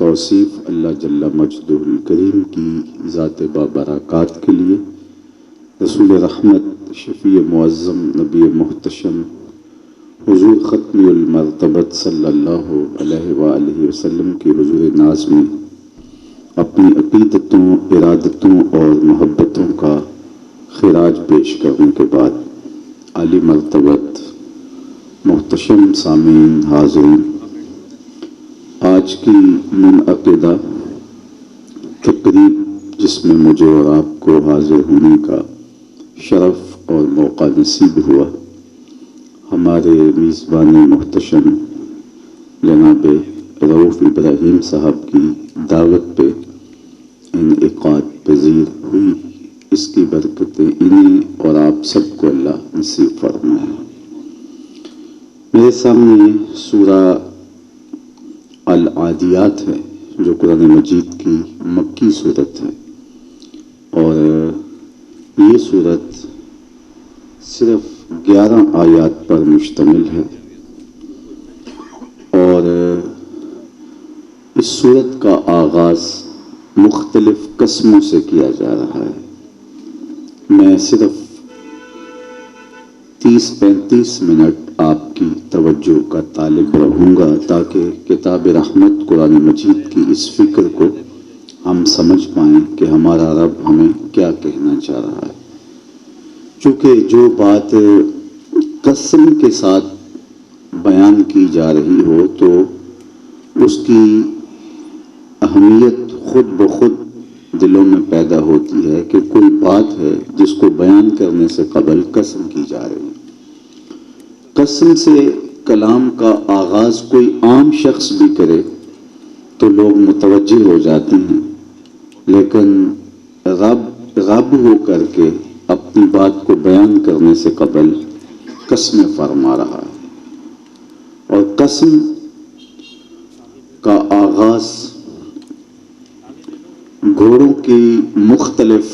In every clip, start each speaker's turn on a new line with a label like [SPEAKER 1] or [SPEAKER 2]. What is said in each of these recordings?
[SPEAKER 1] توصیف اللہ جل مجدہ الکریم کی ذات بابرکات کے لیے رسول رحمت شفیع معظم نبی محتشم حضور ختم المرتبت صلی اللہ علیہ وآلہ وسلم کی حضور ناز میں اپنی عقیدتوں، ارادتوں اور محبتوں کا خراج پیش کرنے کے بعد عالی مرتبت محتشم سامعین حاضرین، آج کی منعقدہ تقریب جس میں مجھے اور آپ کو حاضر ہونے کا شرف اور موقع نصیب ہوا، ہمارے میزبان محتشم جناب رؤوف ابراہیم صاحب کی دعوت پہ انعقاد پذیر ہوئی۔ اس کی برکتیں انہیں اور آپ سب کو اللہ نصیب فرمائے۔ میرے سامنے سورہ العادیات ہے جو قرآن مجید کی مکی صورت ہے، اور یہ صورت صرف 11 آیات پر مشتمل ہے، اور اس صورت کا آغاز مختلف قسموں سے کیا جا رہا ہے۔ میں صرف 30-35 منٹ آپ کی توجہ کا طالب رہوں گا تاکہ کتاب رحمت قرآن مجید کی اس فکر کو ہم سمجھ پائیں کہ ہمارا رب ہمیں کیا کہنا چاہ رہا ہے۔ چونکہ جو بات قسم کے ساتھ بیان کی جا رہی ہو تو اس کی اہمیت خود بخود دلوں میں پیدا ہوتی ہے کہ کوئی بات ہے جس کو بیان کرنے سے قبل قسم کی جا رہی ہے۔ قسم سے کلام کا آغاز کوئی عام شخص بھی کرے تو لوگ متوجہ ہو جاتے ہیں، لیکن رب ہو کر کے اپنی بات کو بیان کرنے سے قبل قسم فرما رہا ہے، اور قسم کا آغاز گھوڑوں کی مختلف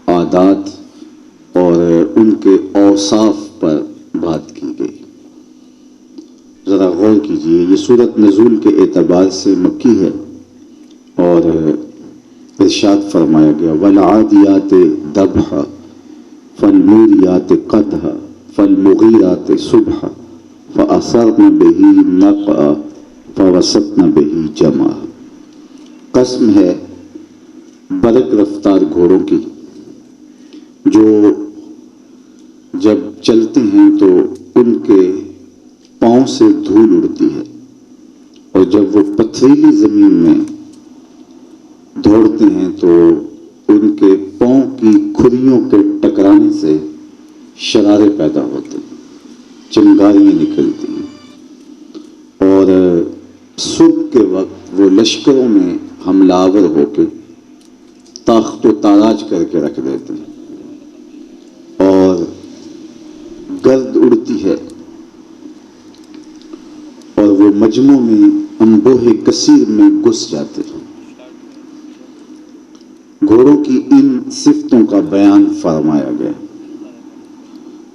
[SPEAKER 1] عادات اور ان کے اوصاف پر بات کی گئی۔ ذرا غور کیجئے، یہ صورت نزول کے اعتبار سے مکی ہے، اور ارشاد فرمایا گیا وَالْعَادِيَاتِ ضَبْحًا فَالْمُورِيَاتِ قَدْحًا فَالْمُغِيرَاتِ صُبْحًا فَأَثَرْنَ بِهِ نَقْعًا فَوَسَطْنَ بِهِ جَمْعًا۔ قسم ہے برق رفتار گھوڑوں کی جو جب چلتے ہیں تو ان کے پاؤں سے دھول اڑتی ہے، اور جب وہ پتھریلی زمین میں دوڑتے ہیں تو ان کے پاؤں کی کھریوں کے ٹکرانے سے شرارے پیدا ہوتے ہیں، چنگاریاں نکلتی ہیں، اور صبح کے وقت وہ لشکروں میں حملہ آور ہو کے تاخت و تاراج کر کے رکھ دیتے ہیں، اور گرد اڑتی ہے، اور وہ مجموع میں انبوہ کثیر میں گھس جاتے ہیں۔ گھوڑوں کی ان صفتوں کا بیان فرمایا گیا۔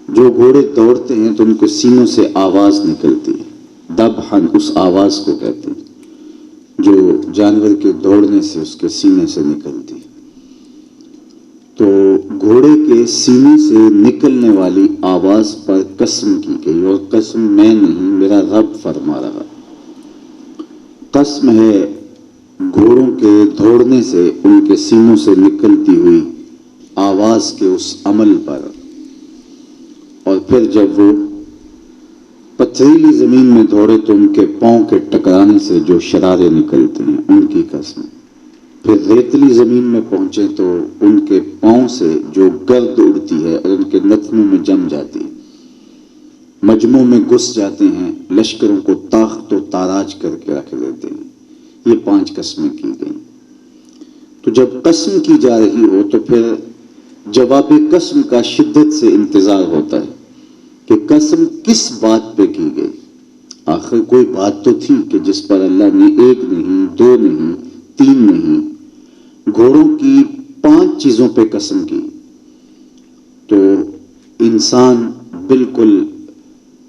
[SPEAKER 1] جو گھوڑے دوڑتے ہیں تو ان کے سینوں سے آواز نکلتی ہے، دبحن اس آواز کو کہتے ہیں جو جانور کے دوڑنے سے اس کے سینے سے نکلتی ہے۔ تو گھوڑے کے سینے سے نکلنے والی آواز پر قسم کی گئی، اور قسم میں نہیں میرا رب فرما رہا۔ قسم ہے گھوڑوں کے دوڑنے سے ان کے سینوں سے نکلتی ہوئی آواز کے اس عمل پر، اور پھر جب وہ پتھریلی زمین میں دوڑے تو ان کے پاؤں کے ٹکرانے سے جو شرارے نکلتے ہیں ان کی قسم۔ پھر ریتلی زمین میں پہنچے تو ان کے پاؤں سے جو گرد اڑتی ہے اور ان کے نتنوں میں جم جاتی ہے، مجموع میں گھس جاتے ہیں، لشکروں کو تاخت و تاراج کر کے رکھ دیتے ہیں۔ یہ 5 قسمیں کی گئیں۔ تو جب قسم کی جا رہی ہو تو پھر جواب قسم کا شدت سے انتظار ہوتا ہے کہ قسم کس بات پہ کی گئی۔ آخر کوئی بات تو تھی کہ جس پر اللہ نے 1 نہیں، 2 نہیں، 3 نہیں، گھوڑوں کی 5 چیزوں پہ قسم کی۔ تو انسان بالکل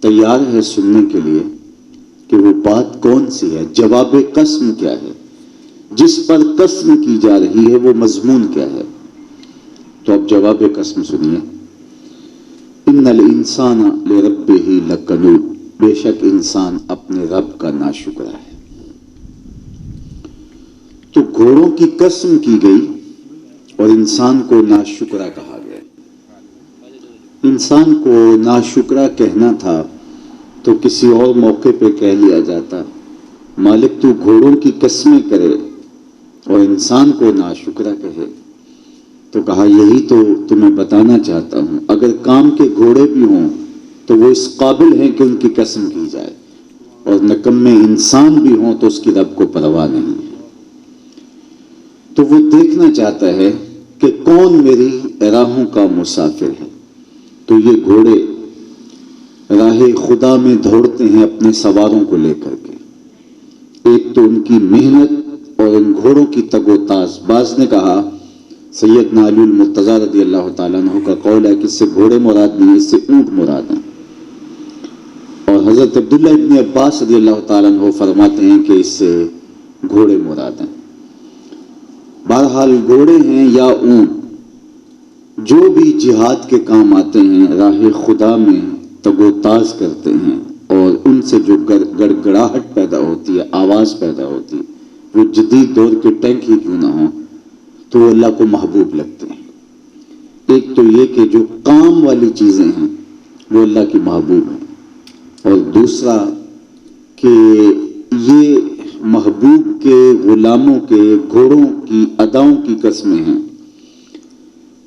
[SPEAKER 1] تیار ہے سننے کے لیے کہ وہ بات کون سی ہے، جواب قسم کیا ہے۔ جس پر قسم کی جا رہی ہے وہ مضمون کیا ہے؟ تو اب جواب قسم سنیے، ان الانسان لربہ لکنود، بے شک انسان اپنے رب کا ناشکرا ہے۔ تو گھوڑوں کی قسم کی گئی اور انسان کو ناشکرا کہا گیا۔ انسان کو ناشکرا کہنا تھا تو کسی اور موقع پہ کہہ لیا جاتا، مالک تو گھوڑوں کی قسمیں کرے اور انسان کو ناشکرا کہے، تو کہا یہی تو تمہیں بتانا چاہتا ہوں، اگر کام کے گھوڑے بھی ہوں تو وہ اس قابل ہیں کہ ان کی قسم کی جائے، اور نکمے انسان بھی ہوں تو اس کی رب کو پرواہ نہیں ہے۔ تو وہ دیکھنا چاہتا ہے کہ کون میری راہوں کا مسافر ہے۔ تو یہ گھوڑے راہ خدا میں دوڑتے ہیں اپنے سواروں کو لے کر کے، ایک تو ان کی محنت اور ان گھوڑوں کی تگ و تاز۔ بعض نے کہا، سیدنا علی المرتضیٰ رضی اللہ تعالیٰ عنہ کا قول ہے کہ اس سے گھوڑے مراد نہیں، اس سے اونٹ مراد ہیں، اور حضرت عبداللہ ابن عباس رضی اللہ تعالیٰ عنہ فرماتے ہیں کہ اس سے گھوڑے مراد ہیں۔ بہرحال گھوڑے ہیں یا اونٹ، جو بھی جہاد کے کام آتے ہیں، راہ خدا میں تگ و تاز کرتے ہیں، اور ان سے جو گڑگڑاہٹ پیدا ہوتی ہے، آواز پیدا ہوتی ہے، وہ جدید دور کے ٹینک ہی کیوں نہ ہوں، تو وہ اللہ کو محبوب لگتے ہیں۔ ایک تو یہ کہ جو کام والی چیزیں ہیں وہ اللہ کی محبوب ہیں، اور دوسرا کہ یہ محبوب کے غلاموں کے گھوڑوں کی اداؤں کی قسمیں ہیں۔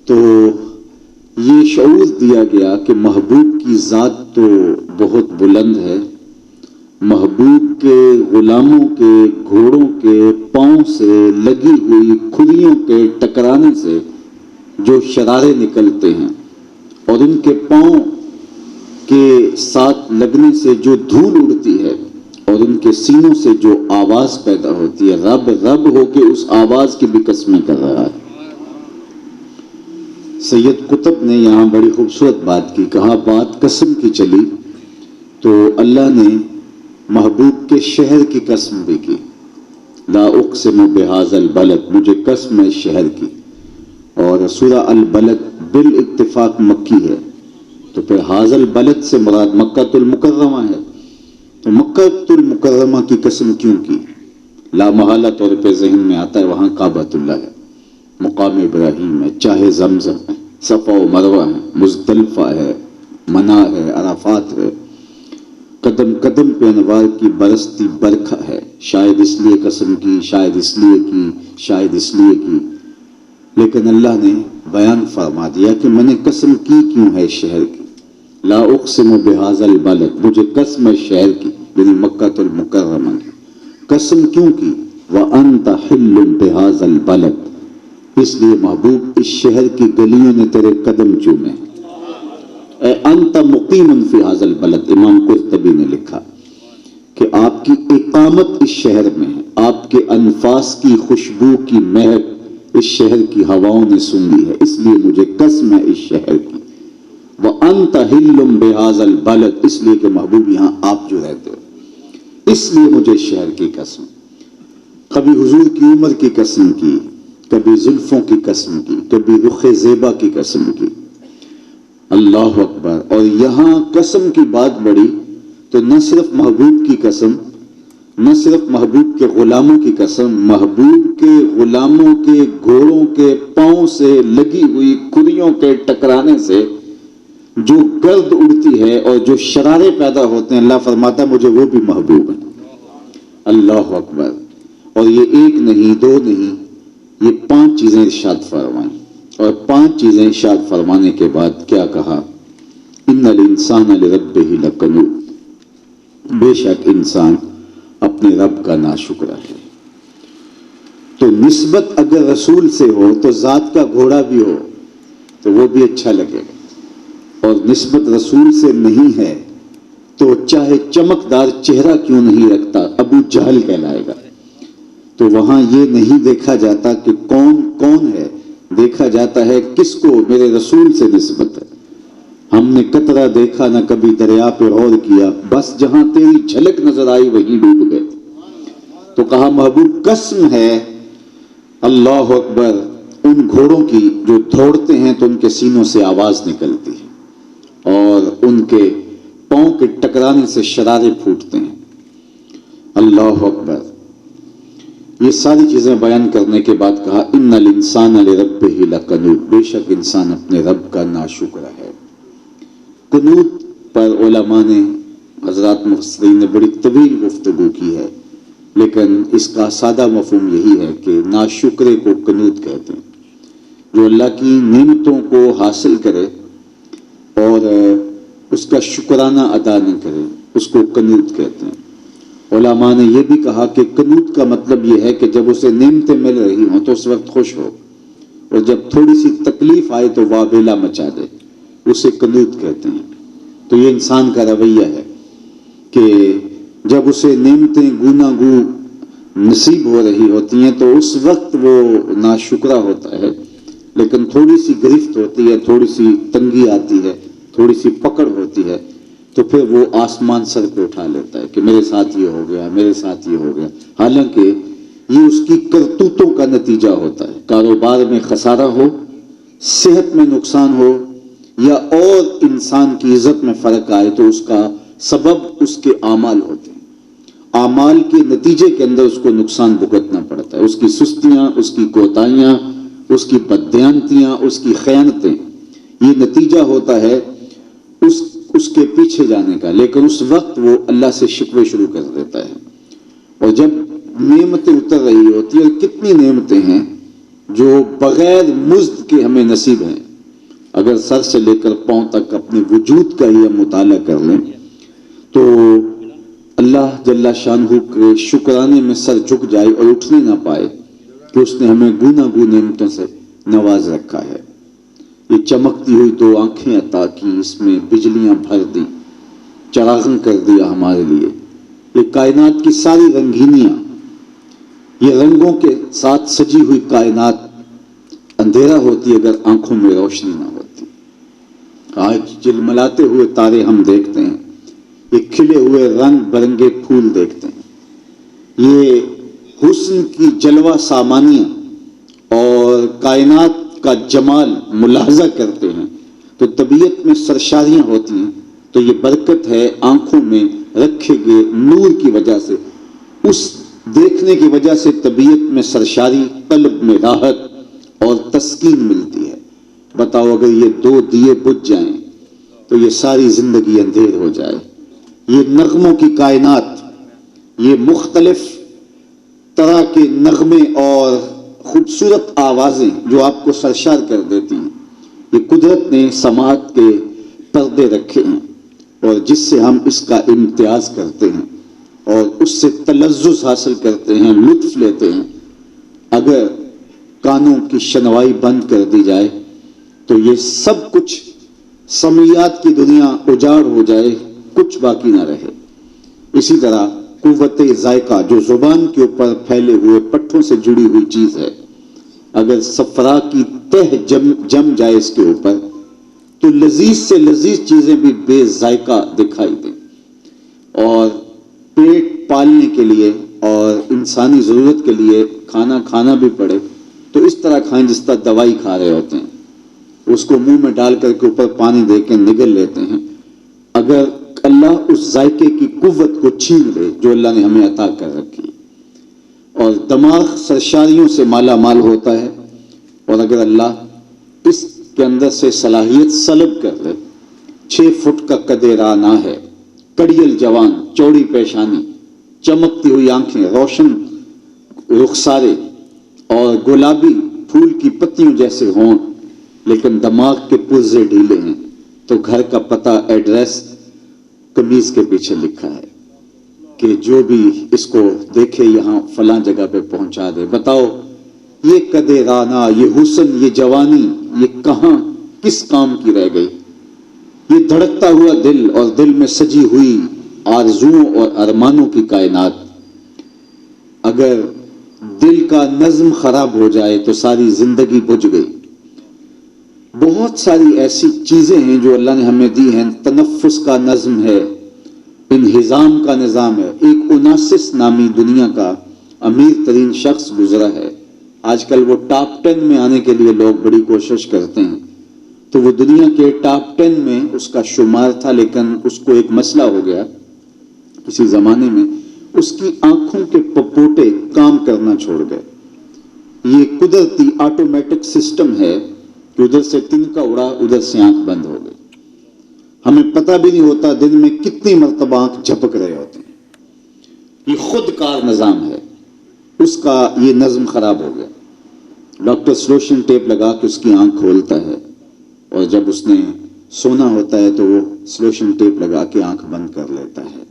[SPEAKER 1] تو یہ شعور دیا گیا کہ محبوب کی ذات تو بہت بلند ہے، محبوب کے غلاموں کے گھوڑوں کے پاؤں سے لگی ہوئی کھلیوں کے ٹکرانے سے جو شرارے نکلتے ہیں، اور ان کے پاؤں کے ساتھ لگنے سے جو دھول اڑتی ہے، اور ان کے سینوں سے جو آواز پیدا ہوتی ہے، رب رب ہو کے اس آواز کی بھی قسمیں کر رہا ہے۔ سید قطب نے یہاں بڑی خوبصورت بات کی، کہا بات قسم کی چلی تو اللہ نے محبوب کے شہر کی قسم بھی کی، لا اقسم بہذا البلد، مجھے قسم ہے شہر کی، اور سورہ البلد بالاتفاق مکی ہے، تو پھر ھذا البلد سے مراد مکہ المکرمہ ہے، تو مکہ المکرمہ کی قسم کیوں کی؟ لا محالہ طور پہ ذہن میں آتا ہے وہاں کعبۃ اللہ ہے، مقام ابراہیم ہے، چاہے زمزم ہے، صفا و مروہ ہے، مزدلفہ ہے، منا ہے، عرفات ہے، قدم قدم پہ انوار کی برستی برکھا ہے، شاید اس لیے قسم کی، شاید اس لیے کی، شاید اس لیے کی، لیکن اللہ نے بیان فرما دیا کہ میں نے قسم کی کیوں ہے شہر کی، لا اقسم بہذا البلد، مجھے قسم ہے شہر کی، یعنی مکہ المکرمہ کی قسم کیوں کی، وَأَنْتَ حِلٌّ بِهَذَا الْبَلَدِ، اس لیے محبوب اس شہر کی گلیوں نے تیرے قدم چومے، اے انت مقیم فی ھذا البلد، امام قرطبی نے لکھا کہ آپ کی اقامت اس شہر میں ہے، آپ کے انفاس کی خوشبو کی مہک اس شہر کی ہواؤں نے سن لی ہے، اس لیے مجھے قسم ہے اس شہر کی، وَأَنْتَ حِلٌّ بِهَذَا الْبَلَدِ، اس لیے کہ محبوب یہاں آپ جو رہتے ہو، اس لیے مجھے شہر کی قسم، کبھی حضور کی عمر کی قسم کی، کبھی زلفوں کی قسم کی، کبھی رخ زیبا کی قسم کی، اللہ اکبر۔ اور یہاں قسم کی بات بڑی تو نہ صرف محبوب کی قسم، نہ صرف محبوب کے غلاموں کی قسم، محبوب کے غلاموں کے گھوڑوں کے پاؤں سے لگی ہوئی کھلیوں کے ٹکرانے سے جو گرد اڑتی ہے اور جو شرارے پیدا ہوتے ہیں، اللہ فرماتا ہے مجھے وہ بھی محبوب ہے، اللہ اکبر۔ اور یہ ایک نہیں، دو نہیں، یہ 5 چیزیں ارشاد فرمائیں، اور 5 چیزیں ارشاد فرمانے کے بعد کیا کہا، ان الانسان لربہ لکنود، بے شک انسان اپنے رب کا ناشکرا ہے۔ تو نسبت اگر رسول سے ہو تو ذات کا گھوڑا بھی ہو تو وہ بھی اچھا لگے گا، اور نسبت رسول سے نہیں ہے تو چاہے چمکدار چہرہ کیوں نہیں رکھتا، ابو جہل کہلائے گا۔ تو وہاں یہ نہیں دیکھا جاتا کہ کون کون ہے، دیکھا جاتا ہے کس کو میرے رسول سے نسبت ہے۔ ہم نے قطرہ دیکھا نہ کبھی دریا پہ غور کیا، بس جہاں تیری جھلک نظر آئی وہیں ڈوب گئے۔ تو کہا محبوب قسم ہے اللہ اکبر ان گھوڑوں کی جو دوڑتے ہیں تو ان کے سینوں سے آواز نکلتی ہے اور ان کے پاؤں کے ٹکرانے سے شرارے پھوٹتے ہیں. اللہ اکبر. یہ ساری چیزیں بیان کرنے کے بعد کہا ان الانسان لربہ لکنود، بے شک انسان اپنے رب کا ناشکر ہے. قنوت پر علماء نے، حضرات مفسرین نے بڑی طویل گفتگو کی ہے، لیکن اس کا سادہ مفہوم یہی ہے کہ ناشکرے کو قنوت کہتے ہیں. جو اللہ کی نعمتوں کو حاصل کرے اور اس کا شکرانہ ادا نہ کرے اس کو قنوت کہتے ہیں. علماء نے یہ بھی کہا کہ قنوت کا مطلب یہ ہے کہ جب اسے نعمتیں مل رہی ہوں تو اس وقت خوش ہو، اور جب تھوڑی سی تکلیف آئے تو واویلا مچا دے، اسے قنوت کہتے ہیں. تو یہ انسان کا رویہ ہے کہ جب اسے نعمتیں گونا گو نصیب ہو رہی ہوتی ہیں تو اس وقت وہ ناشکرا ہوتا ہے، لیکن تھوڑی سی گرفت ہوتی ہے، تھوڑی سی تنگی آتی ہے، تھوڑی سی پکڑ ہوتی ہے تو پھر وہ آسمان سر پہ اٹھا لیتا ہے کہ میرے ساتھ یہ ہو گیا، میرے ساتھ یہ ہو گیا. حالانکہ یہ اس کی کرتوتوں کا نتیجہ ہوتا ہے. کاروبار میں خسارہ ہو، صحت میں نقصان ہو، یا اور انسان کی عزت میں فرق آئے تو اس کا سبب اس کے اعمال ہوتے ہیں. اعمال کے نتیجے کے اندر اس کو نقصان بھگتنا پڑتا ہے. اس کی سستیاں، اس کی کوتاہیاں، اس کی بددیانتیاں، اس کی خیانتیں، یہ نتیجہ ہوتا ہے اس کے پیچھے جانے کا. لیکن اس وقت وہ اللہ سے شکوے شروع کر دیتا ہے. اور جب نعمتیں اتر رہی ہوتی ہیں، کتنی نعمتیں ہیں جو بغیر مزد کے ہمیں نصیب ہیں. اگر سر سے لے کر پاؤں تک اپنے وجود کا ہی ہم مطالعہ کر لیں تو اللہ جل شانہ کے شکرانے میں سر جھک جائے اور اٹھنے نہ پائے کہ اس نے ہمیں گونا گو نعمتوں سے نواز رکھا ہے. یہ چمکتی ہوئی دو آنکھیں عطا کی، اس میں بجلیاں بھر دی، چراغاں کر دیا ہمارے لیے. یہ کائنات کی ساری رنگینیاں، یہ رنگوں کے ساتھ سجی ہوئی کائنات اندھیرا ہوتی اگر آنکھوں میں روشنی نہ ہوتی. آج جلملاتے ہوئے تارے ہم دیکھتے ہیں، یہ کھلے ہوئے رنگ برنگے پھول دیکھتے ہیں، یہ حسن کی جلوہ سامانیاں اور کائنات کا جمال ملاحظہ کرتے ہیں تو طبیعت میں سرشاریاں ہوتی ہیں. تو یہ برکت ہے آنکھوں میں رکھے گئے نور کی وجہ سے. اس دیکھنے کی وجہ سے طبیعت میں سرشاری، قلب میں راحت اور تسکین ملتی ہے. بتاؤ اگر یہ دو دیے بجھ جائیں تو یہ ساری زندگی اندھیر ہو جائے. یہ نغموں کی کائنات، یہ مختلف طرح کے نغمے اور خوبصورت آوازیں جو آپ کو سرشار کر دیتی ہیں، یہ قدرت نے سماعت کے پردے رکھے ہیں اور جس سے ہم اس کا امتیاز کرتے ہیں اور اس سے تلذذ حاصل کرتے ہیں، لطف لیتے ہیں. اگر کانوں کی شنوائی بند کر دی جائے تو یہ سب کچھ سمعیات کی دنیا اجاڑ ہو جائے، کچھ باقی نہ رہے. اسی طرح قوت ذائقہ جو زبان کے اوپر پھیلے ہوئے پٹھوں سے جڑی ہوئی چیز ہے، اگر صفرا کی تہ جم جائے اس کے اوپر تو لذیذ سے لذیذ چیزیں بھی بے ذائقہ دکھائی دیں. اور پیٹ پالنے کے لیے اور انسانی ضرورت کے لیے کھانا کھانا بھی پڑے تو اس طرح کھائیں جس طرح دوائی کھا رہے ہوتے ہیں، اس کو منہ میں ڈال کر کے اوپر پانی دے کے نگل لیتے ہیں. اگر اللہ اس ذائقے کی قوت کو چھین لے جو اللہ نے ہمیں عطا کر رکھی، اور دماغ سرشاریوں سے مالا مال ہوتا ہے، اور اگر اللہ اس کے اندر سے صلاحیت سلب کر لے، 6 فٹ کا قد رانا ہے، کڑیل جوان، چوڑی پیشانی، چمکتی ہوئی آنکھیں، روشن رخسارے اور گلابی پھول کی پتیوں جیسے ہوں، لیکن دماغ کے پرزے ڈھیلے ہیں، تو گھر کا پتہ، ایڈریس قمیض کے پیچھے لکھا ہے کہ جو بھی اس کو دیکھے یہاں فلاں جگہ پہ پہنچا دے. بتاؤ یہ قد رانا، یہ حسن، یہ جوانی، یہ کہاں کس کام کی رہ گئی؟ یہ دھڑکتا ہوا دل اور دل میں سجی ہوئی آرزوؤں اور ارمانوں کی کائنات، اگر دل کا نظم خراب ہو جائے تو ساری زندگی بجھ گئی. بہت ساری ایسی چیزیں ہیں جو اللہ نے ہمیں دی ہیں. تنفس کا نظم ہے، انہضام کا نظام ہے. ایک اوناسس نامی دنیا کا امیر ترین شخص گزرا ہے، آج کل وہ ٹاپ 10 میں آنے کے لیے لوگ بڑی کوشش کرتے ہیں، تو وہ دنیا کے ٹاپ 10 میں اس کا شمار تھا، لیکن اس کو ایک مسئلہ ہو گیا کسی زمانے میں، اس کی آنکھوں کے پپوٹے کام کرنا چھوڑ گئے۔ یہ قدرتی آٹومیٹک سسٹم ہے کہ ادھر سے تنکا اڑا، ادھر سے آنکھ بند ہو گئی، ہمیں پتہ بھی نہیں ہوتا دن میں کتنی مرتبہ آنکھ جھپک رہے ہوتے ہیں۔ یہ خود کار نظام ہے، اس کا یہ نظم خراب ہو گیا۔ ڈاکٹر سلوشن ٹیپ لگا کے اس کی آنکھ کھولتا ہے، اور جب اس نے سونا ہوتا ہے تو وہ سلوشن ٹیپ لگا کے آنکھ بند کر لیتا ہے۔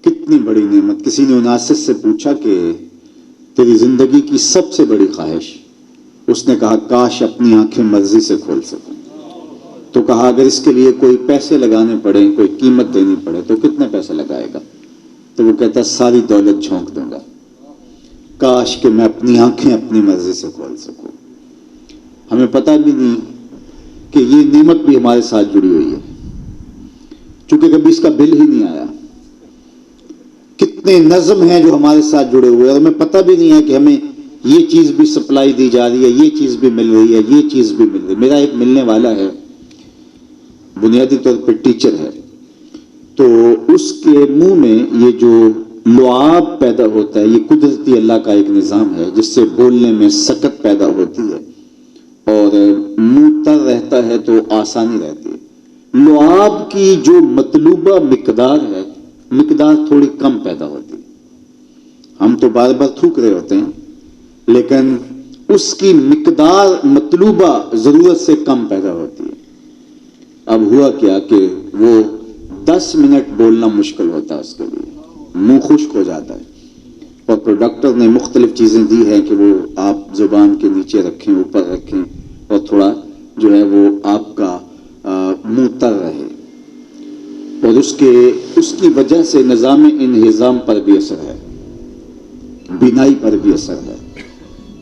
[SPEAKER 1] کتنی بڑی نعمت۔ کسی نے اناسس سے پوچھا کہ تیری زندگی کی سب سے بڑی خواہش؟ اس نے کہا کاش اپنی آنکھیں مرضی سے کھول سکوں۔ تو کہا اگر اس کے لیے کوئی پیسے لگانے پڑے، کوئی قیمت دینی پڑے تو کتنے پیسے لگائے گا؟ تو وہ کہتا ساری دولت جھونک دوں گا، کاش کہ میں اپنی آنکھیں اپنی مرضی سے کھول سکوں۔ ہمیں پتہ بھی نہیں کہ یہ نعمت بھی ہمارے ساتھ جڑی ہوئی ہے، چونکہ کبھی اس کا بل ہی نہیں آیا۔ کتنے نظم ہیں جو ہمارے ساتھ جڑے ہوئے ہیں، اور ہمیں پتہ بھی نہیں ہے کہ ہمیں یہ چیز بھی سپلائی دی جا رہی ہے، یہ چیز بھی مل رہی ہے، یہ چیز بھی مل رہی ہے۔ میرا ایک ملنے والا ہے، بنیادی طور پہ ٹیچر ہے، تو اس کے منہ میں یہ جو لعاب پیدا ہوتا ہے، یہ قدرتی اللہ کا ایک نظام ہے جس سے بولنے میں سکت پیدا ہوتی ہے اور منہ تر رہتا ہے تو آسانی رہتی ہے۔ لعاب کی جو مطلوبہ مقدار ہے، مقدار تھوڑی کم پیدا ہوتی ہے۔ ہم تو بار بار تھوک رہے ہوتے ہیں، لیکن اس کی مقدار مطلوبہ ضرورت سے کم پیدا ہوتی ہے۔ اب ہوا کیا کہ وہ 10 منٹ بولنا مشکل ہوتا ہے اس کے لیے، منہ خشک ہو جاتا ہے، اور پھر ڈاکٹر نے مختلف چیزیں دی ہیں کہ وہ آپ زبان کے نیچے رکھیں، اوپر رکھیں، اور تھوڑا جو ہے وہ آپ کا منہ تر رہے، اور اس کی وجہ سے نظام انہضام پر بھی اثر ہے، بینائی پر بھی اثر ہے۔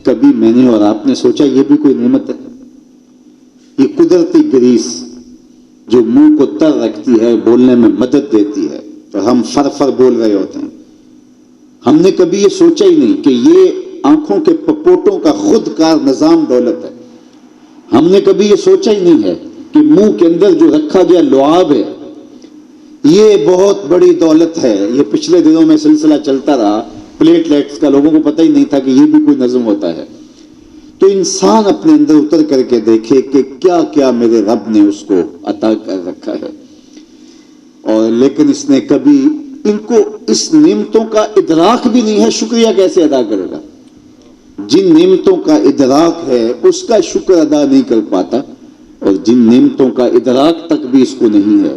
[SPEAKER 1] کبھی میں نے اور آپ نے سوچا یہ بھی کوئی نعمت ہے؟ یہ قدرتی گریس جو منہ کو تر رکھتی ہے، بولنے میں مدد دیتی ہے، اور ہم فر فر بول رہے ہوتے ہیں۔ ہم نے کبھی یہ سوچا ہی نہیں کہ یہ آنکھوں کے پپوٹوں کا خود کار نظام دولت ہے۔ ہم نے کبھی یہ سوچا ہی نہیں ہے کہ منہ کے اندر جو رکھا گیا لعاب ہے، یہ بہت بڑی دولت ہے۔ یہ پچھلے دنوں میں سلسلہ چلتا رہا پلیٹلیٹس کا، لوگوں کو پتہ ہی نہیں تھا کہ یہ بھی کوئی نظم ہوتا ہے۔ تو انسان اپنے اندر اتر کر کے دیکھے کہ کیا کیا میرے رب نے اس کو عطا کر رکھا ہے، اور لیکن اس نے کبھی ان کو اس نعمتوں کا ادراک بھی نہیں ہے، شکریہ کیسے ادا کرے گا؟ جن نعمتوں کا ادراک ہے اس کا شکر ادا نہیں کر پاتا، اور جن نعمتوں کا ادراک تک بھی اس کو نہیں ہے۔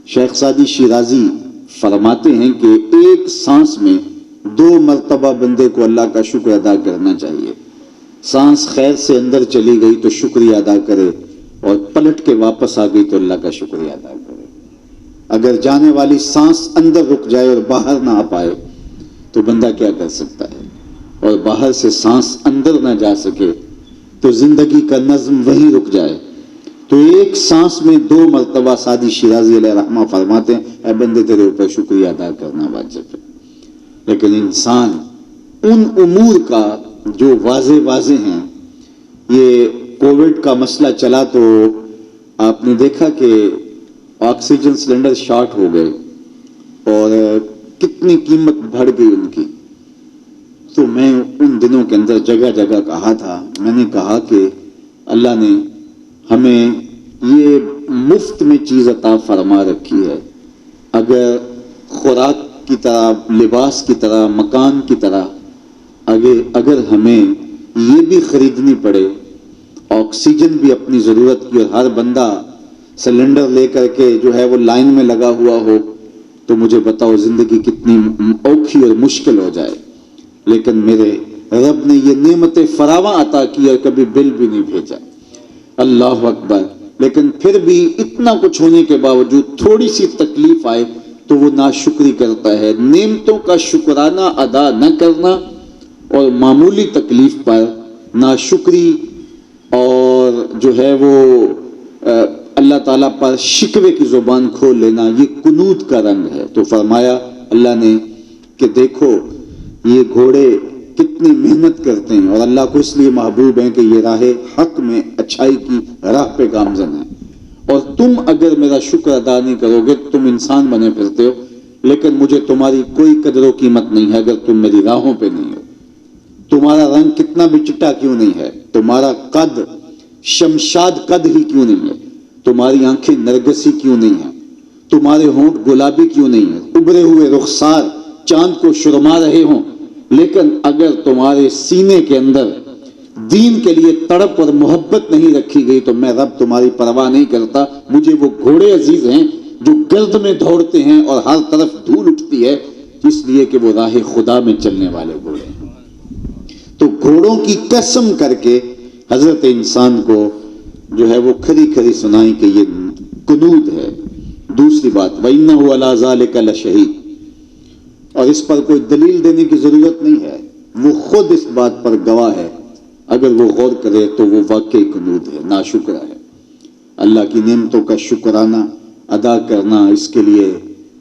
[SPEAKER 1] شیخ سعدی شیرازی فرماتے ہیں کہ ایک سانس میں 2 مرتبہ بندے کو اللہ کا شکر ادا کرنا چاہیے۔ سانس خیر سے اندر چلی گئی تو شکریہ ادا کرے، اور پلٹ کے واپس آ گئی تو اللہ کا شکریہ ادا کرے۔ اگر جانے والی سانس اندر رک جائے اور باہر نہ آ پائے تو بندہ کیا کر سکتا ہے؟ اور باہر سے سانس اندر نہ جا سکے تو زندگی کا نظم وہیں رک جائے، تو ایک سانس میں 2 مرتبہ سعدی شیرازی علیہ رحمہ فرماتے ہیں اے بندے تیرے اوپر شکریہ ادا کرنا واجب ہے۔ لیکن انسان ان امور کا جو واضح ہیں، یہ کووڈ کا مسئلہ چلا تو آپ نے دیکھا کہ آکسیجن سلنڈر شارٹ ہو گئے اور کتنی قیمت بڑھ گئی ان کی۔ تو میں ان دنوں کے اندر جگہ جگہ کہا تھا، میں نے کہا کہ اللہ نے ہمیں یہ مفت میں چیز عطا فرما رکھی ہے، اگر خوراک کی طرح، لباس کی طرح، مکان کی طرح اگر ہمیں یہ بھی خریدنی پڑے، آکسیجن بھی اپنی ضرورت کی، اور ہر بندہ سلنڈر لے کر کے جو ہے وہ لائن میں لگا ہوا ہو، تو مجھے بتاؤ زندگی کتنی اوکھی اور مشکل ہو جائے۔ لیکن میرے رب نے یہ نعمت فراواں عطا کی اور کبھی بل بھی نہیں بھیجا۔ اللہ اکبر۔ لیکن پھر بھی اتنا کچھ ہونے کے باوجود تھوڑی سی تکلیف آئے تو وہ ناشکری کرتا ہے۔ نعمتوں کا شکرانہ ادا نہ کرنا اور معمولی تکلیف پر ناشکری اور جو ہے وہ اللہ تعالیٰ پر شکوے کی زبان کھول لینا، یہ قنوت کا رنگ ہے۔ تو فرمایا اللہ نے کہ دیکھو یہ گھوڑے کتنے کتنی محنت کرتے ہیں اور اللہ کو اس لیے محبوب ہیں کہ یہ راہ حق میں اچھائی کی راہ پہ گامزن ہیں. اور تم اگر میرا شکر ادا نہیں کرو گے تم انسان بنے پھرتے ہو، لیکن مجھے تمہاری کوئی قدر و قیمت نہیں ہے اگر تم میری راہوں پہ نہیں ہو. تمہارا رنگ کتنا بھی چٹا کیوں نہیں ہے، تمہارا قد شمشاد قد ہی کیوں نہیں ہے، تمہاری آنکھیں نرگسی کیوں نہیں ہیں، تمہارے ہونٹ گلابی کیوں نہیں ہیں، ابھرے ہوئے رخسار چاند کو شرما رہے ہوں، لیکن اگر تمہارے سینے کے اندر دین کے لیے تڑپ اور محبت نہیں رکھی گئی تو میں رب تمہاری پرواہ نہیں کرتا. مجھے وہ گھوڑے عزیز ہیں جو گرد میں دوڑتے ہیں اور ہر طرف دھول اٹھتی ہے، اس لیے کہ وہ راہ خدا میں چلنے والے گھوڑے ہیں. تو گھوڑوں کی قسم کر کے حضرت انسان کو جو ہے وہ کھری کھری سنائی کہ یہ قنوت ہے. دوسری بات وَإِنَّهُ عَلَىٰ ذَلِكَ لَشَهِيدٌ، اور اس پر کوئی دلیل دینے کی ضرورت نہیں ہے، وہ خود اس بات پر گواہ ہے. اگر وہ غور کرے تو وہ واقعی قنوت ہے، ناشکرہ ہے. اللہ کی نعمتوں کا شکرانہ ادا کرنا اس کے لیے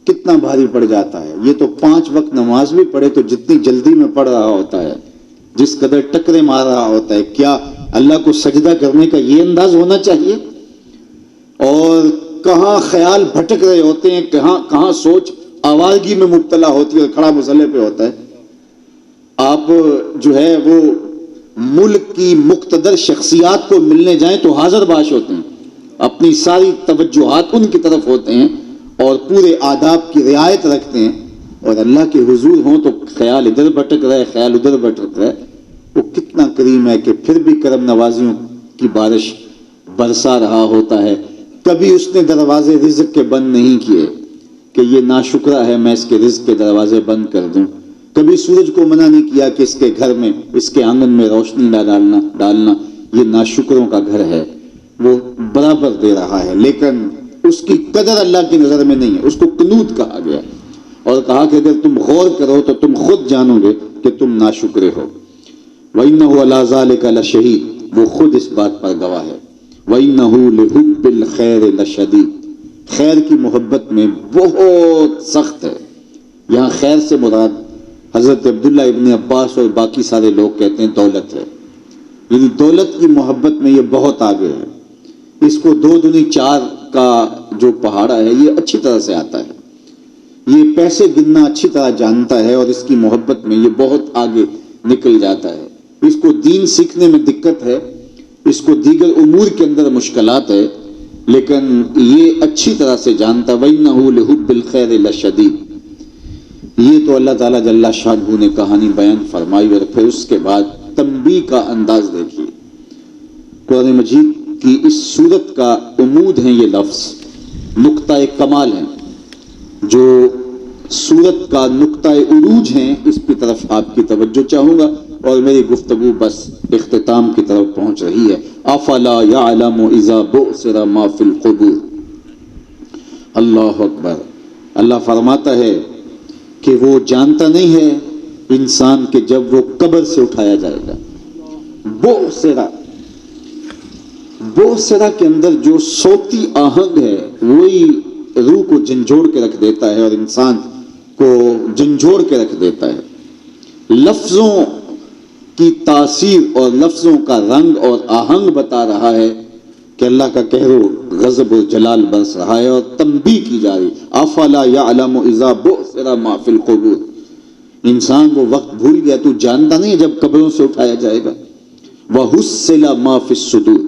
[SPEAKER 1] کتنا بھاری پڑ جاتا ہے. یہ تو 5 وقت نماز بھی پڑھے تو جتنی جلدی میں پڑھ رہا ہوتا ہے، جس قدر ٹکرے مار رہا ہوتا ہے، کیا اللہ کو سجدہ کرنے کا یہ انداز ہونا چاہیے؟ اور کہاں خیال بھٹک رہے ہوتے ہیں، کہاں سوچ آوارگی میں مبتلا ہوتی ہے اور کھڑا مسئلے پہ ہوتا ہے. آپ جو ہے وہ ملک کی مقتدر شخصیات کو ملنے جائیں تو حاضر باش ہوتے ہیں، اپنی ساری توجہات ان کی طرف ہوتے ہیں اور پورے آداب کی رعایت رکھتے ہیں، اور اللہ کے حضور ہوں تو خیال ادھر بھٹک رہے خیال ادھر بھٹک رہے. وہ کتنا کریم ہے کہ پھر بھی کرم نوازیوں کی بارش برسا رہا ہوتا ہے. کبھی اس نے دروازے رزق کے بند نہیں کیے کہ یہ ناشکرہ ہے میں اس کے رزق کے دروازے بند کر دوں. کبھی سورج کو منع نہیں کیا کہ اس کے گھر میں اس کے آنگن میں روشنی نہ ڈالنا یہ ناشکروں کا گھر ہے. وہ برابر دے رہا ہے لیکن اس کی قدر اللہ کی نظر میں نہیں ہے. اس کو قنوت کہا گیا اور کہا کہ اگر تم غور کرو تو تم خود جانو گے کہ تم ناشکرے ہو. وَإِنَّهُ عَلَىٰ ذَلِكَ لَشَهِيدٌ، وہ خود اس بات پر گواہ ہے. وَإِنَّهُ لِحُبِّ الْخَيْرِ لَشَدِيدٌ، خیر کی محبت میں بہت سخت ہے. یہاں خیر سے مراد حضرت عبداللہ ابن عباس اور باقی سارے لوگ کہتے ہیں دولت ہے، یعنی دولت کی محبت میں یہ بہت آگے ہے. اس کو 2 دنی 4 کا جو پہاڑا ہے یہ اچھی طرح سے آتا ہے، یہ پیسے گننا اچھی طرح جانتا ہے اور اس کی محبت میں یہ بہت آگے نکل جاتا ہے. اس کو دین سیکھنے میں دقت ہے، اس کو دیگر امور کے اندر مشکلات ہے، لیکن یہ اچھی طرح سے جانتا. وَإِنَّهُ لِحُبِّ الْخَيْرِ لَشَدِيدٌ، یہ تو اللہ تعالیٰ جل شانہ نے کہانی بیان فرمائی اور پھر اس کے بعد تنبیہ کا انداز دیکھیے. قرآن مجید کی اس صورت کا عمود ہیں یہ لفظ، نقطہ کمال ہیں، جو صورت کا نقطہ عروج ہیں. اس کی طرف آپ کی توجہ چاہوں گا اور میری گفتگو بس اختتام کی طرف پہنچ رہی ہے. افلا یعلم اذا بعثر ما فی القبور. اللہ اکبر. اللہ فرماتا ہے کہ وہ جانتا نہیں ہے انسان کے جب وہ قبر سے اٹھایا جائے گا. بعثرہ کے اندر جو صوتی آہنگ ہے وہی روح کو جھنجھوڑ کے رکھ دیتا ہے اور انسان کو جھنجھوڑ کے رکھ دیتا ہے. لفظوں کی تاثیر اور لفظوں کا رنگ اور آہنگ بتا رہا ہے کہ اللہ کا قہر و غضب و جلال برس رہا ہے اور تنبیہ کی جا رہی. افلا یعلم اذا بعثر ما فی القبور. انسان وہ وقت بھول گیا، تو جانتا نہیں جب قبروں سے اٹھایا جائے گا. وحصل ما فی الصدور،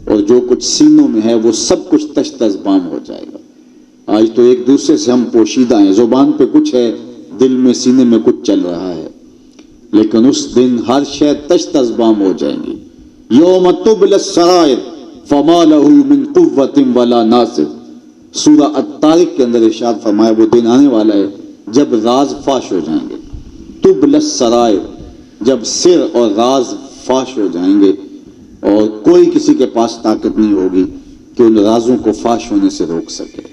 [SPEAKER 1] اور جو کچھ سینوں میں ہے وہ سب کچھ تشت ازبام ہو جائے گا. آج تو ایک دوسرے سے ہم پوشیدہ ہیں، زبان پہ کچھ ہے، دل میں سینے میں کچھ چل رہا ہے، لیکن اس دن ہر شے تشت ازبام ہو جائیں گی. یوم تبلی السرائر فما له من قوت ولا ناصر. سورہ الطارق کے اندر ارشاد فرمایا وہ دن آنے والا ہے جب راز فاش ہو جائیں گے. تبلی السرائر، جب سر اور راز فاش ہو جائیں گے اور کوئی کسی کے پاس طاقت نہیں ہوگی کہ ان رازوں کو فاش ہونے سے روک سکے،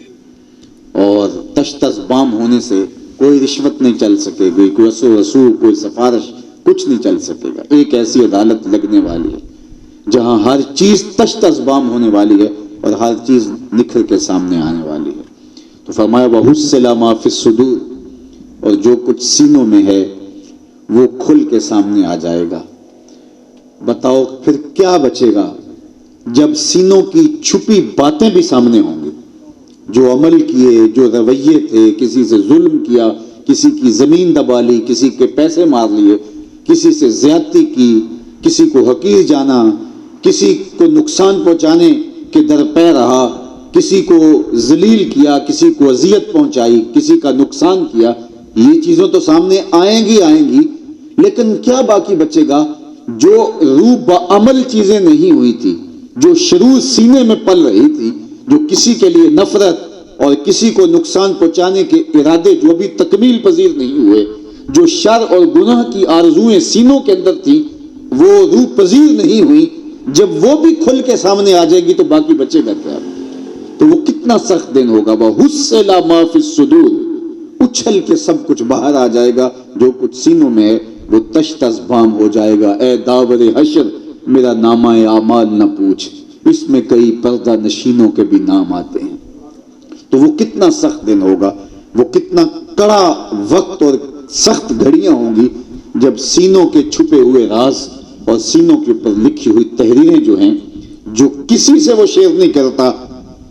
[SPEAKER 1] اور تشت ازبام ہونے سے کوئی رشوت نہیں چل سکے گی، کوئی رسول کوئی سفارش کچھ نہیں چل سکے گا. ایک ایسی عدالت لگنے والی ہے جہاں ہر چیز تشت ازبام ہونے والی ہے اور ہر چیز نکھر کے سامنے آنے والی ہے. تو فرمایا وحصل ما فی الصدور، اور جو کچھ سینوں میں ہے وہ کھل کے سامنے آ جائے گا۔ بتاؤ پھر کیا بچے گا جب سینوں کی چھپی باتیں بھی سامنے ہوں گی، جو عمل کیے، جو رویے تھے، کسی سے ظلم کیا، کسی کی زمین دبا لی، کسی کے پیسے مار لیے، کسی سے زیادتی کی، کسی کو حقیر جانا، کسی کو نقصان پہنچانے کے درپے رہا، کسی کو ذلیل کیا، کسی کو اذیت پہنچائی، کسی کا نقصان کیا، یہ چیزوں تو سامنے آئیں گی، لیکن کیا باقی بچے گا؟ جو روح بعمل چیزیں نہیں ہوئی تھی، جو شرور سینے میں پل رہی تھی، جو کسی کے لیے نفرت اور کسی کو نقصان پہنچانے کے ارادے جو ابھی تکمیل پذیر نہیں ہوئے، جو شر اور گناہ کی آرزوئیں سینوں کے اندر تھی، وہ روح پذیر نہیں ہوئی، جب وہ بھی کھل کے سامنے آ جائے گی تو باقی بچے گا کیا؟ تو وہ کتنا سخت دن ہوگا۔ وَحُصِّلَ مَا فِي الصُّدُورِ، اچھل کے سب کچھ باہر آ جائے گا، جو کچھ سینوں میں ہے وہ تشت ازبام ہو جائے گا۔ اے داور حشر، میرا نامہ اعمال نہ پوچھ، اس میں کئی پردہ نشینوں کے بھی نام آتے ہیں۔ تو وہ کتنا سخت دن ہوگا، وہ کتنا کڑا وقت اور سخت گھڑیاں ہوں گی، جب سینوں کے چھپے ہوئے راز اور سینوں کے اوپر لکھی ہوئی تحریریں جو ہیں، جو کسی سے وہ شیئر نہیں کرتا،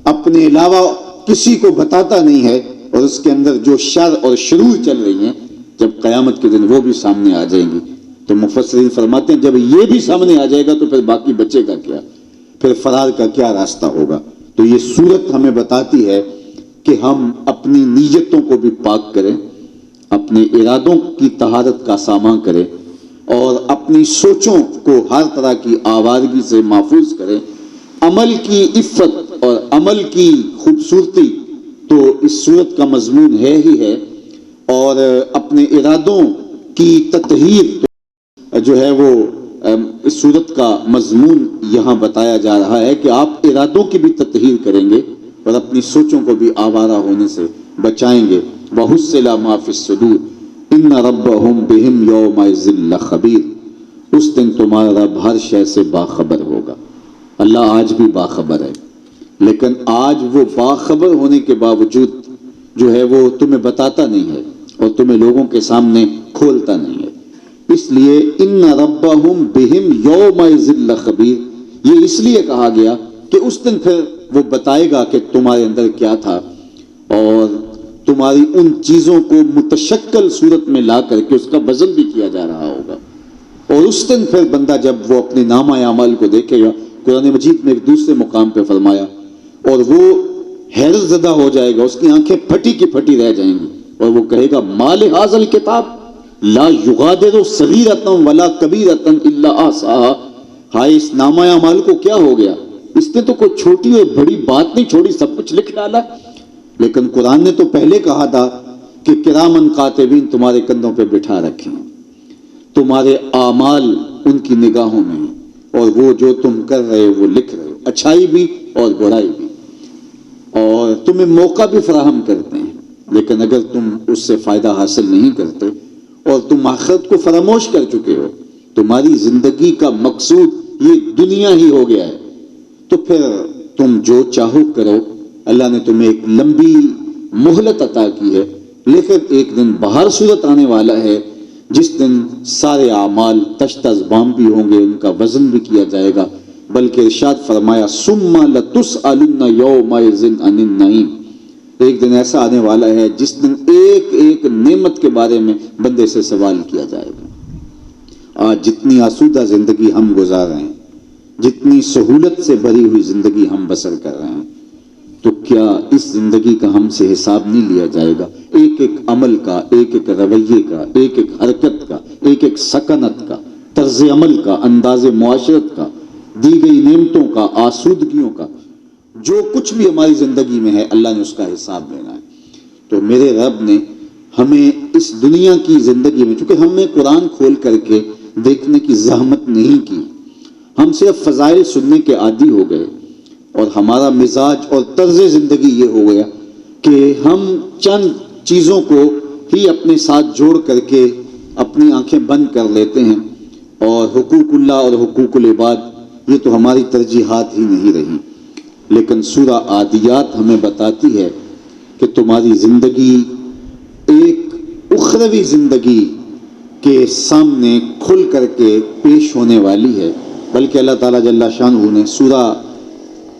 [SPEAKER 1] اپنے علاوہ کسی کو بتاتا نہیں ہے، اور اس کے اندر جو شر اور شرور چل رہی ہیں، جب قیامت کے دن وہ بھی سامنے آ جائیں گی، تو مفسرین فرماتے ہیں جب یہ بھی سامنے آ جائے گا تو پھر باقی بچے گا کیا؟ پھر فرار کا کیا راستہ ہوگا؟ تو یہ صورت ہمیں بتاتی ہے کہ ہم اپنی نیتوں کو بھی پاک کریں، اپنے ارادوں کی طہارت کا سامان کریں، اور اپنی سوچوں کو ہر طرح کی آوارگی سے محفوظ کریں۔ عمل کی عفت اور عمل کی خوبصورتی تو اس صورت کا مضمون ہے ہی ہے، اور اپنے ارادوں کی تطہیر جو ہے وہ اس صورت کا مضمون یہاں بتایا جا رہا ہے کہ آپ ارادوں کی بھی تطہیر کریں گے اور اپنی سوچوں کو بھی آوارہ ہونے سے بچائیں گے۔ وَحُصِّلَ مَا فِي الصُّدُورِ إِنَّ رَبَّهُمْ بِهِمْ يَوْمَئِذٍ لَخَبِيرٌ، اس دن تمہارا رب ہر شے سے باخبر ہوگا۔ اللہ آج بھی باخبر ہے، لیکن آج وہ باخبر ہونے کے باوجود جو ہے وہ تمہیں بتاتا نہیں ہے اور تمہیں لوگوں کے سامنے کھولتا نہیں ہے۔ اس لیے ان ربہم بہم یومئذ لخبیر، یہ اس لیے کہا گیا کہ اس دن پھر وہ بتائے گا کہ تمہارے اندر کیا تھا، اور تمہاری ان چیزوں کو متشکل صورت میں لا کر کے اس کا وزن بھی کیا جا رہا ہوگا۔ اور اس دن پھر بندہ جب وہ اپنے نامہ اعمال کو دیکھے گا، قرآن مجید میں ایک دوسرے مقام پہ فرمایا، اور وہ حیرت زدہ ہو جائے گا، اس کی آنکھیں پھٹی کی پھٹی رہ جائیں گی، اور وہ کہے گا ما لہذا الکتاب لا یغادر صغیرۃ ولا کبیرۃ الا احصاها، ہائے اس نامہ اعمال کو کیا ہو گیا، اس نے تو کوئی چھوٹی اور بڑی بات نہیں چھوڑی، سب کچھ لکھ ڈالا۔ لیکن قرآن نے تو پہلے کہا تھا کہ کرامن کاتبین تمہارے کندھوں پہ بٹھا رکھیں، تمہارے اعمال ان کی نگاہوں میں ہیں، اور وہ جو تم کر رہے ہو وہ لکھ رہے ہو، اچھائی بھی اور برائی بھی، اور تمہیں موقع بھی فراہم کرتے ہیں، لیکن اگر تم اس سے فائدہ حاصل نہیں کرتے اور تم آخرت کو فراموش کر چکے ہو، تمہاری زندگی کا مقصود یہ دنیا ہی ہو گیا ہے، تو پھر تم جو چاہو کرو۔ اللہ نے تمہیں ایک لمبی مہلت عطا کی ہے، لیکن ایک دن بہر صورت آنے والا ہے جس دن سارے اعمال تشت ازبام بھی ہوں گے، ان کا وزن بھی کیا جائے گا، بلکہ ارشاد فرمایا ثم لتسألن یومئذ عن النعیم، ایک دن ایسا آنے والا ہے جس دن ایک ایک نعمت کے بارے میں بندے سے سوال کیا جائے گا۔ آج جتنی آسودہ زندگی ہم گزار رہے ہیں، جتنی سہولت سے بھری ہوئی زندگی ہم بسر کر رہے ہیں، تو کیا اس زندگی کا ہم سے حساب نہیں لیا جائے گا؟ ایک ایک عمل کا، ایک ایک رویے کا، ایک ایک حرکت کا، ایک ایک سکنت کا، طرز عمل کا، انداز معاشرت کا، دی گئی نعمتوں کا، آسودگیوں کا، جو کچھ بھی ہماری زندگی میں ہے اللہ نے اس کا حساب لینا ہے۔ تو میرے رب نے ہمیں اس دنیا کی زندگی میں، چونکہ ہم نے قرآن کھول کر کے دیکھنے کی زحمت نہیں کی، ہم صرف فضائل سننے کے عادی ہو گئے، اور ہمارا مزاج اور طرز زندگی یہ ہو گیا کہ ہم چند چیزوں کو ہی اپنے ساتھ جوڑ کر کے اپنی آنکھیں بند کر لیتے ہیں، اور حقوق اللہ اور حقوق العباد یہ تو ہماری ترجیحات ہی نہیں رہی۔ لیکن سورہ عادیات ہمیں بتاتی ہے کہ تمہاری زندگی ایک اخروی زندگی کے سامنے کھل کر کے پیش ہونے والی ہے، بلکہ اللہ تعالیٰ جل شانہ نے سورہ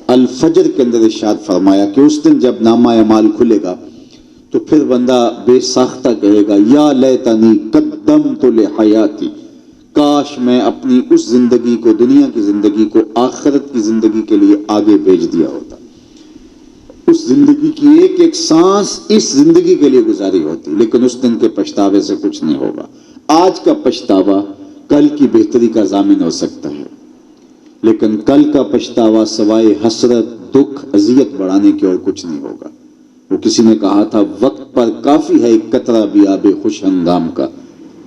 [SPEAKER 1] الفجر کے اندر ارشاد فرمایا کہ اس دن جب نامہ اعمال کھلے گا تو پھر بندہ بے ساختہ کہے گا یا لیتنی قدمت لحیاتی، کاش میں اپنی اس زندگی کو، دنیا کی زندگی کو آخرت کی زندگی کے لیے آگے بھیج دیا ہوتا، اس زندگی کی ایک ایک سانس اس زندگی کے لیے گزاری ہوتی، لیکن اس دن کے پچھتاوے سے کچھ نہیں ہوگا۔ آج کا پچھتاوا کل کی بہتری کا ضامن ہو سکتا ہے، لیکن کل کا پچھتاوا سوائے حسرت، دکھ، اذیت بڑھانے کی اور کچھ نہیں ہوگا۔ وہ کسی نے کہا تھا وقت پر کافی ہے ایک قطرہ بھی آب خوش ہنگام کا،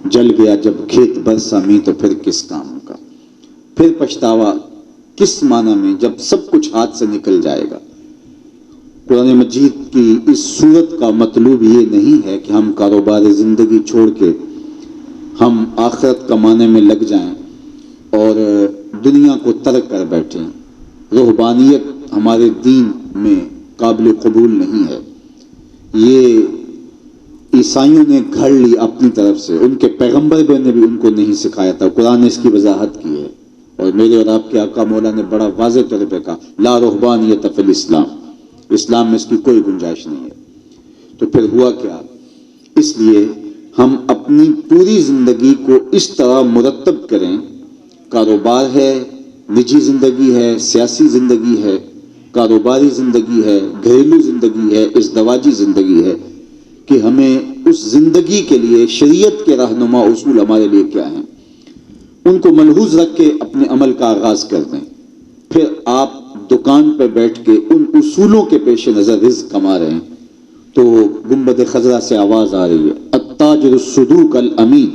[SPEAKER 1] جل گیا جب کھیت برسا می تو پھر کس کام کا۔ پھر پچھتاوا کس معنی میں، جب سب کچھ ہاتھ سے نکل جائے گا۔ قرآن مجید کی اس صورت کا مطلوب یہ نہیں ہے کہ ہم کاروبار زندگی چھوڑ کے ہم آخرت کمانے میں لگ جائیں اور دنیا کو ترک کر بیٹھیں۔ رہبانیت ہمارے دین میں قابل قبول نہیں ہے، یہ عیسائیوں نے گھڑ لی اپنی طرف سے، ان کے پیغمبر نے بھی ان کو نہیں سکھایا تھا۔ قرآن نے اس کی وضاحت کی ہے، اور میرے اور آپ کے آقا مولا نے بڑا واضح طور پہ کہا لا رہبانیت فی الاسلام، اسلام میں اس کی کوئی گنجائش نہیں ہے۔ تو پھر ہوا کیا؟ اس لیے ہم اپنی پوری زندگی کو اس طرح مرتب کریں، کاروبار ہے، نجی زندگی ہے، سیاسی زندگی ہے، کاروباری زندگی ہے، گھریلو زندگی ہے، ازدواجی زندگی ہے، کہ ہمیں اس زندگی کے لیے شریعت کے رہنما اصول ہمارے لیے کیا ہیں، ان کو ملحوظ رکھ کے اپنے عمل کا آغاز کر دیں۔ پھر آپ دکان پہ بیٹھ کے ان اصولوں کے پیش نظر رزق کما رہے ہیں تو گنبد خضرا سے آواز آ رہی ہے التاجر الصدوق الامین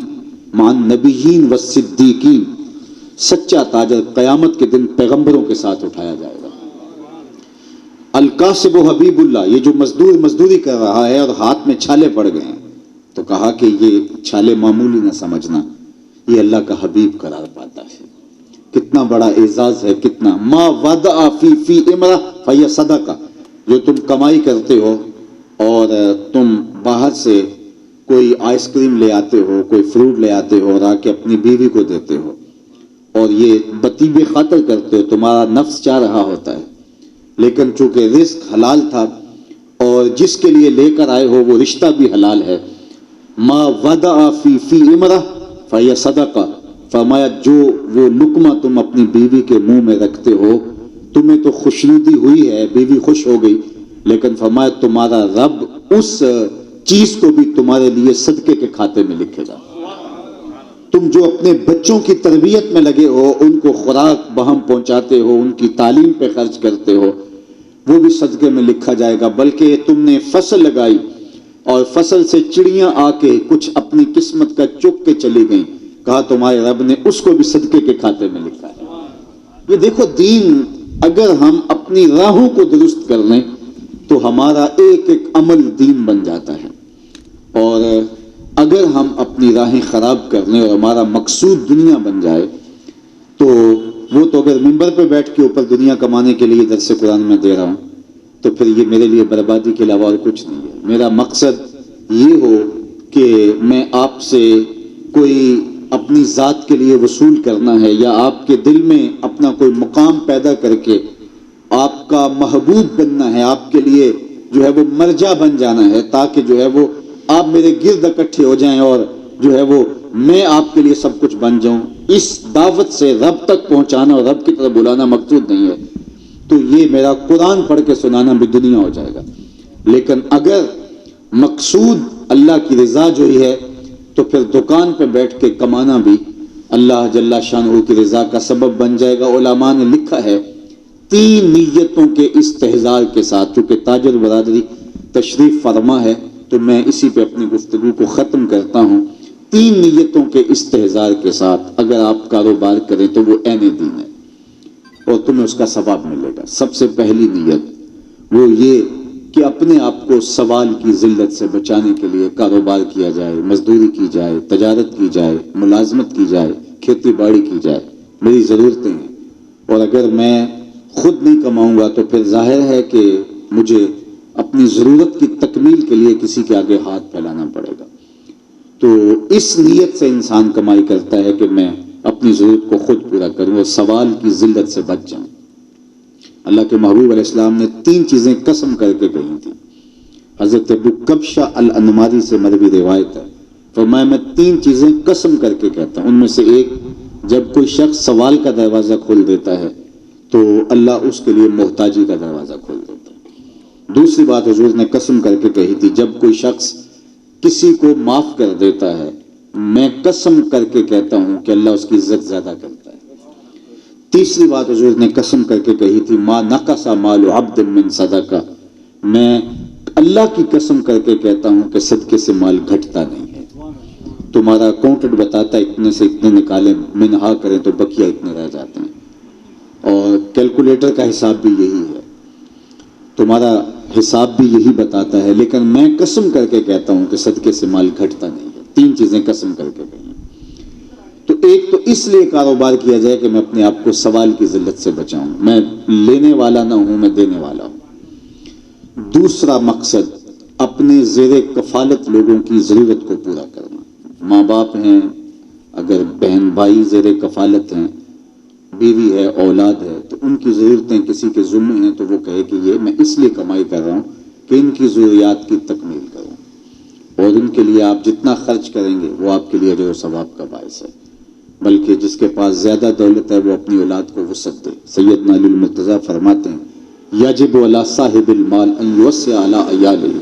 [SPEAKER 1] مع النبیین والصدیقین، سچا تاجر قیامت کے دن پیغمبروں کے ساتھ اٹھایا جائے گا۔ الکاسب حبیب اللہ، یہ جو مزدوری کر رہا ہے اور ہاتھ میں چھالے پڑ گئے ہیں، تو کہا کہ یہ چھالے معمولی نہ سمجھنا، یہ اللہ کا حبیب قرار پاتا ہے۔ کتنا بڑا اعزاز ہے، کتنا ما وضع فی امرہ فہی صدقہ، جو تم کمائی کرتے ہو اور تم باہر سے کوئی آئس کریم لے آتے ہو، کوئی فروٹ لے آتے ہو اور آ کے اپنی بیوی کو دیتے ہو، اور یہ بطیبِ خاطر کرتے ہو، تمہارا نفس چاہ رہا ہوتا ہے، لیکن چونکہ رزق حلال تھا اور جس کے لیے لے کر آئے ہو وہ رشتہ بھی حلال ہے، ما وضع فی امرہ فہی صدقہ، فرمایا جو وہ لقمہ تم اپنی بیوی کے منہ میں رکھتے ہو، تمہیں تو خوشنودی ہوئی ہے، بیوی خوش ہو گئی، لیکن فرمایا تمہارا رب اس چیز کو بھی تمہارے لیے صدقے کے کھاتے میں لکھے گا۔ تم جو اپنے بچوں کی تربیت میں لگے ہو، ان کو خوراک بہم پہنچاتے ہو، ان کی تعلیم پہ خرچ کرتے ہو، وہ بھی صدقے میں لکھا جائے گا۔ بلکہ تم نے فصل لگائی اور فصل سے چڑیاں آ کے کچھ اپنی قسمت کا چگ کے چلی گئیں، کہا تمہارے رب نے اس کو بھی صدقے کے کھاتے میں لکھا ہے۔ یہ دیکھو دین، اگر ہم اپنی راہوں کو درست کر لیں تو ہمارا ایک ایک عمل دین بن جاتا ہے، اور اگر ہم اپنی راہیں خراب کر لیں اور ہمارا مقصود دنیا بن جائے تو وہ تو اگر ممبر پہ بیٹھ کے اوپر دنیا کمانے کے لیے درس قرآن میں دے رہا ہوں تو پھر یہ میرے لیے بربادی کے علاوہ اور کچھ نہیں ہے۔ میرا مقصد یہ ہو کہ میں آپ سے کوئی اپنی ذات کے لیے وصول کرنا ہے، یا آپ کے دل میں اپنا کوئی مقام پیدا کر کے آپ کا محبوب بننا ہے، آپ کے لیے جو ہے وہ مرجع بن جانا ہے، تاکہ جو ہے وہ آپ میرے گرد اکٹھے ہو جائیں اور جو ہے وہ میں آپ کے لیے سب کچھ بن جاؤں۔ اس دعوت سے رب تک پہنچانا اور رب کی طرف بلانا مقصود نہیں ہے، تو یہ میرا قرآن پڑھ کے سنانا بھی دنیا ہو جائے گا۔ لیکن اگر مقصود اللہ کی رضا جو ہی ہے تو پھر دکان پہ بیٹھ کے کمانا بھی اللہ جل شانہ کی رضا کا سبب بن جائے گا۔ علماء نے لکھا ہے 3 نیتوں کے استحضار کے ساتھ، چونکہ تاجر برادری تشریف فرما ہے تو میں اسی پہ اپنی گفتگو کو ختم کرتا ہوں۔ 3 نیتوں کے استحضار کے ساتھ اگر آپ کاروبار کریں تو وہ عین دین ہے اور تمہیں اس کا ثواب ملے گا۔ سب سے پہلی نیت وہ یہ کہ اپنے آپ کو سوال کی ذلت سے بچانے کے لیے کاروبار کیا جائے، مزدوری کی جائے، تجارت کی جائے، ملازمت کی جائے، کھیتی باڑی کی جائے۔ میری ضرورتیں ہیں، اور اگر میں خود نہیں کماؤں گا تو پھر ظاہر ہے کہ مجھے اپنی ضرورت کی تکمیل کے لیے کسی کے آگے ہاتھ پھیلانا پڑے گا۔ تو اس نیت سے انسان کمائی کرتا ہے کہ میں اپنی ضرورت کو خود پورا کروں اور سوال کی ذلت سے بچ جاؤں۔ اللہ کے محبوب علیہ السلام نے 3 چیزیں قسم کر کے کہی تھیں۔ حضرت ابو کبشہ الانماری سے مروی روایت ہے، فرمایا میں 3 چیزیں قسم کر کے کہتا ہوں، ان میں سے ایک، جب کوئی شخص سوال کا دروازہ کھول دیتا ہے تو اللہ اس کے لیے محتاجی کا دروازہ کھول دیتا ہے۔ دوسری بات حضور نے قسم کر کے کہی تھی، جب کوئی شخص کسی کو معاف کر دیتا ہے میں قسم کر کے کہتا ہوں کہ اللہ اس کی عزت زیادہ کرتا ہے۔ تیسری بات حضور نے قسم کر کے کہی تھی، ما نقص مال عبد من صدقہ، میں اللہ کی قسم کر کے کہتا ہوں کہ صدقے سے مال گھٹتا نہیں ہے۔ تمہارا اکاؤنٹنٹ بتاتا ہے اتنے سے اتنے نکالیں، منہا کریں تو بقیہ اتنے رہ جاتے ہیں، اور کیلکولیٹر کا حساب بھی یہی ہے، تمہارا حساب بھی یہی بتاتا ہے، لیکن میں قسم کر کے کہتا ہوں کہ صدقے سے مال گھٹتا نہیں ہے۔ 3 چیزیں قسم کر کے کہی۔ تو ایک تو اس لیے کاروبار کیا جائے کہ میں اپنے آپ کو سوال کی ذلت سے بچاؤں، میں لینے والا نہ ہوں، میں دینے والا ہوں۔ دوسرا مقصد، اپنے زیر کفالت لوگوں کی ضرورت کو پورا کرنا۔ ماں باپ ہیں، اگر بہن بھائی زیر کفالت ہیں، بیوی ہے، اولاد ہے، تو ان کی ضرورتیں کسی کے ذمہ ہیں تو وہ کہے کہ یہ میں اس لیے کمائی کر رہا ہوں کہ ان کی ضروریات کی تکمیل کروں، اور ان کے لیے آپ جتنا خرچ کریں گے وہ آپ کے لیے اجر و ثواب کا باعث ہے، بلکہ جس کے پاس زیادہ دولت ہے وہ اپنی اولاد کو وسعت دے۔ سیدنا علی المرتضیٰ فرماتے ہیں، یجب علی صاحب المال ان یوسع علی عیالہ،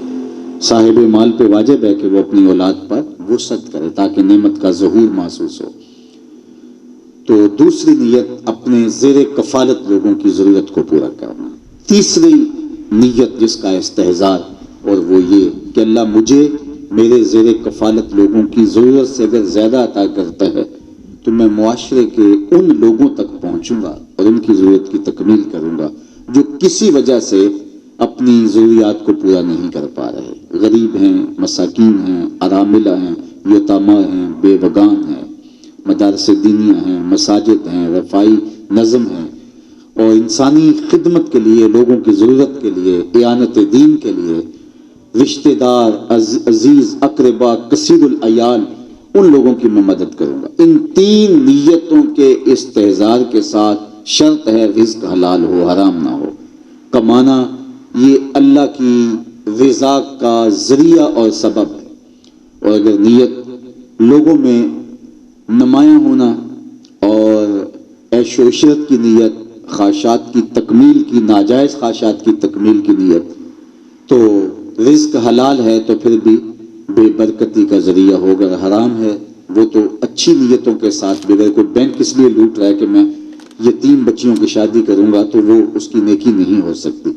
[SPEAKER 1] صاحب مال پہ واجب ہے کہ وہ اپنی اولاد پر وسعت کرے تاکہ نعمت کا ظہور محسوس ہو۔ تو دوسری نیت، اپنے زیر کفالت لوگوں کی ضرورت کو پورا کرنا۔ تیسری نیت جس کا استحضار، اور وہ یہ کہ اللہ مجھے میرے زیر کفالت لوگوں کی ضرورت سے اگر زیادہ عطا کرتا ہے تو میں معاشرے کے ان لوگوں تک پہنچوں گا اور ان کی ضرورت کی تکمیل کروں گا جو کسی وجہ سے اپنی ضروریات کو پورا نہیں کر پا رہے، غریب ہیں، مساکین ہیں، اراملہ ہیں، یتامہ ہیں، بے وگان ہیں، مدارس دینیہ ہیں، مساجد ہیں، رفاعی نظم ہیں، اور انسانی خدمت کے لیے، لوگوں کی ضرورت کے لیے، اعانت دین کے لیے، رشتہ دار، عزیز، اقربا، کثیر العیال، ان لوگوں کی میں مدد کروں گا۔ ان 3 نیتوں کے استحضار کے ساتھ شرط ہے رزق حلال ہو، حرام نہ ہو۔ کمانا یہ اللہ کی رضا کا ذریعہ اور سبب ہے، اور اگر نیت لوگوں میں نمایاں ہونا اور عیش و عشرت کی نیت، خواہشات کی تکمیل کی، ناجائز خواہشات کی تکمیل کی نیت، تو رزق حلال ہے تو پھر بھی بے برکتی کا ذریعہ ہوگا، حرام ہے وہ تو اچھی نیتوں کے ساتھ بھی، اگر کوئی بینک اس لیے لوٹ رہا ہے کہ میں یتیم بچیوں کی شادی کروں گا تو وہ اس کی نیکی نہیں ہو سکتی۔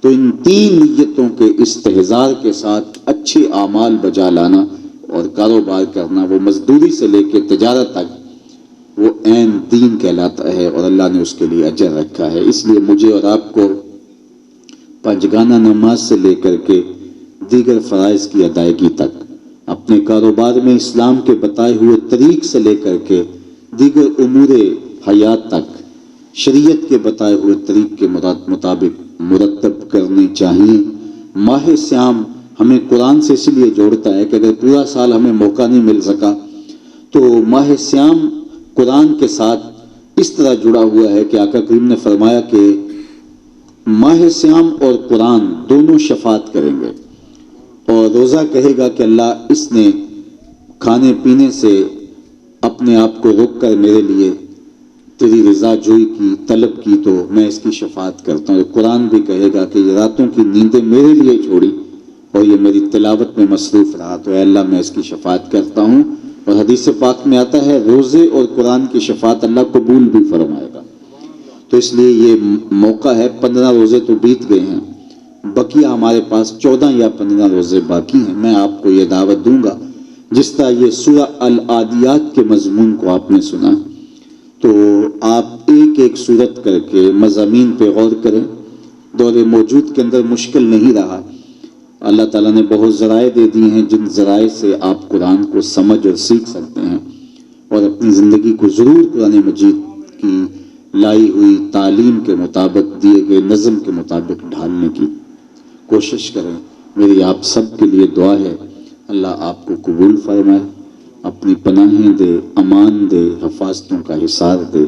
[SPEAKER 1] تو ان 3 نیتوں کے استحضار کے ساتھ اچھے اعمال بجا لانا اور کاروبار کرنا، وہ مزدوری سے لے کے تجارت تک، وہ عین دین کہلاتا ہے اور اللہ نے اس کے لیے اجر رکھا ہے۔ اس لیے مجھے اور آپ کو پنجگانہ نماز سے لے کر کے دیگر فرائض کی ادائیگی تک، اپنے کاروبار میں اسلام کے بتائے ہوئے طریق سے لے کر کے دیگر امور حیات تک شریعت کے بتائے ہوئے طریق کے مطابق مرتب کرنے چاہیے۔ ماہ سیام ہمیں قرآن سے اس لیے جوڑتا ہے کہ اگر پورا سال ہمیں موقع نہیں مل سکا تو ماہ سیام قرآن کے ساتھ اس طرح جڑا ہوا ہے کہ آقا کریم نے فرمایا کہ ماہ سیام اور قرآن دونوں شفاعت کریں گے، اور روزہ کہے گا کہ اللہ اس نے کھانے پینے سے اپنے آپ کو روک کر میرے لیے تیری رضا جوئی کی، طلب کی، تو میں اس کی شفاعت کرتا ہوں۔ قرآن بھی کہے گا کہ یہ راتوں کی نیندیں میرے لیے چھوڑی اور یہ میری تلاوت میں مصروف رہا، تو اے اللہ میں اس کی شفاعت کرتا ہوں۔ اور حدیث پاک میں آتا ہے روزے اور قرآن کی شفاعت اللہ قبول بھی فرمائے گا۔ تو اس لیے یہ موقع ہے، 15 روزے تو بیت گئے ہیں، بقیہ ہمارے پاس 14 یا 15 روزے باقی ہیں۔ میں آپ کو یہ دعوت دوں گا، جس طرح یہ سورہ العادیات کے مضمون کو آپ نے سنا، تو آپ ایک ایک سورت کر کے مضامین پہ غور کریں۔ دور موجود کے اندر مشکل نہیں رہا، اللہ تعالیٰ نے بہت ذرائع دے دی ہیں جن ذرائع سے آپ قرآن کو سمجھ اور سیکھ سکتے ہیں، اور اپنی زندگی کو ضرور قرآن مجید کی لائی ہوئی تعلیم کے مطابق، دیے گئے نظم کے مطابق ڈھالنے کی کوشش کریں۔ میری آپ سب کے لیے دعا ہے، اللہ آپ کو قبول فرمائے، اپنی پناہیں دے، امان دے، حفاظتوں کا حصار دے،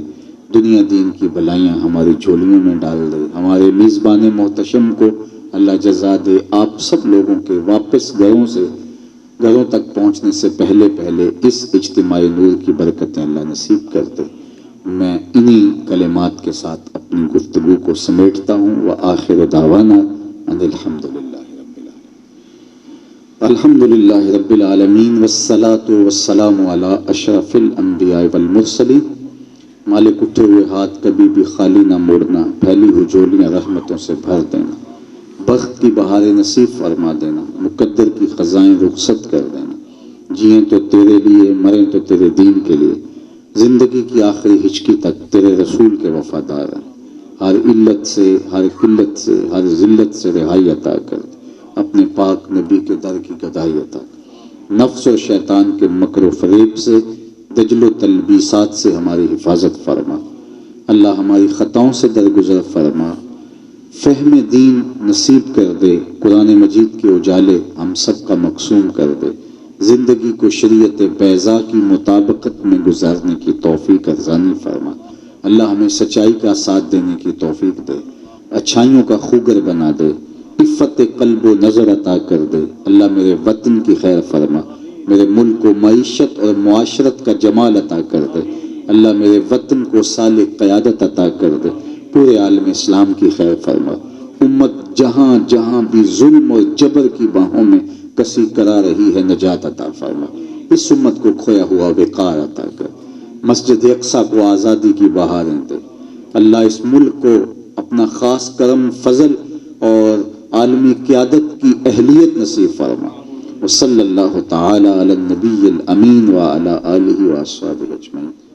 [SPEAKER 1] دنیا دین کی بلائیاں ہماری جھولیوں میں ڈال دے۔ ہمارے میزبان محتشم کو اللہ جزا دے۔ آپ سب لوگوں کے واپس گھروں تک پہنچنے سے پہلے اس اجتماعی نور کی برکتیں اللہ نصیب کر دے۔ میں انہی کلمات کے ساتھ اپنی گفتگو کو سمیٹتا ہوں۔ وآخر دعوانا ان الحمدللہ رب العالمین۔ الحمدللہ رب العالمین والصلاة والسلام علی اشرف الانبیاء والمرسلین۔ مالک اٹھے ہوئے ہاتھ کبھی بھی خالی نہ موڑنا، پھیلی ہوئی جھولیاں رحمتوں سے بھر دینا، بخت کی بہاریں نصیب فرما دینا، مقدر کی خزائیں رخصت کر دینا۔ جئیں تو تیرے لیے، مریں تو تیرے دین کے لیے، زندگی کی آخری ہچکی تک تیرے رسول کے وفادار ہیں۔ ہر علت سے، ہر قلت سے، ہر ذلت سے رہائی عطا کر دے۔ اپنے پاک نبی کے در کی گدائی عطا کر، نفس و شیطان کے مکر و فریب سے، دجل و تلبیسات سے ہماری حفاظت فرما۔ اللہ ہماری خطاؤں سے درگزر فرما، فہم دین نصیب کر دے۔ قرآن مجید کے اجالے ہم سب کا مقسوم کر دے۔ زندگی کو شریعت بیضا کی مطابقت میں گزارنے کی توفیق ارزانی فرما۔ اللہ ہمیں سچائی کا ساتھ دینے کی توفیق دے، اچھائیوں کا خوگر بنا دے، عفت قلب و نظر عطا کر دے۔ اللہ میرے وطن کی خیر فرما، میرے ملک کو معیشت اور معاشرت کا جمال عطا کر دے۔ اللہ میرے وطن کو صالح قیادت عطا کر دے، پورے عالم اسلام کی خیر فرما۔ امت جہاں جہاں بھی ظلم اور جبر کی باہوں میں کسی کرا رہی ہے، نجات عطا فرما۔ اس امت کو کھویا ہوا وقار عطا کر، مسجد اقصیٰ کو آزادی کی بہاریں دے۔ اللہ اس ملک کو اپنا خاص کرم، فضل اور عالمی قیادت کی اہلیت نصیب فرما۔ وصلی اللہ تعالی علی النبی الامین وعلی آلہ واصحابہ اجمعین۔